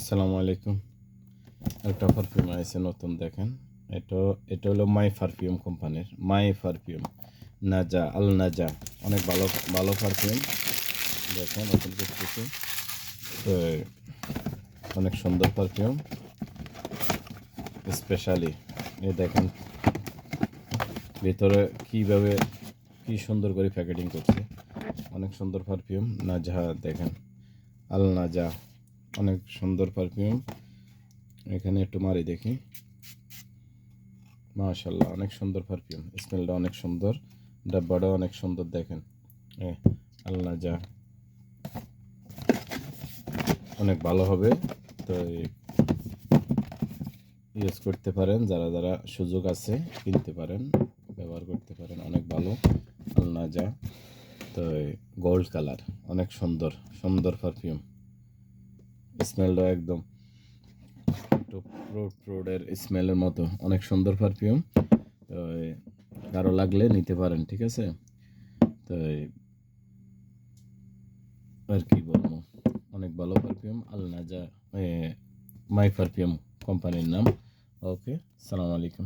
আসসালামু আলাইকুম। একটা পারফিউম আছে নতুন দেখেন। এটা এটা হলো মাই পারফিউম কোম্পানির মাই পারফিউম নাজা আল নাজা। অনেক ভালো ভালো পারফিউম দেখেন ওপেন করতেছি। তো অনেক সুন্দর পারফিউম স্পেশালি এ দেখেন ভিতরে কিভাবে কি সুন্দর করে প্যাকেটিং করছে। অনেক সুন্দর পারফিউম নাজা দেখেন আল নাজা অনেক সুন্দর পারফিউম। এখানে একটু মারি দেখি। মাশাআল্লাহ অনেক সুন্দর পারফিউম, স্মেলটা অনেক সুন্দর, ডাব্বাটা অনেক সুন্দর দেখেন। আল্লাহ যা অনেক ভালো হবে। তো ইউজ করতে পারেন, যারা যারা সুযোগ আছে কিনতে পারেন, ব্যবহার করতে পারেন। অনেক ভালো আল্লাহ যা। তো গোল্ড কালার অনেক সুন্দর সুন্দর পারফিউম, স্মেলটা একদম একটু ফ্রুটের স্মেলের মতো অনেক সুন্দর পারফিউম। তো কারো লাগলে নিতে পারেন, ঠিক আছে। তো আর কি বলবো, অনেক ভালো পারফিউম আল নাজা, মাই পারফিউম কোম্পানির নাম। ওকে, সালাম আলাইকুম।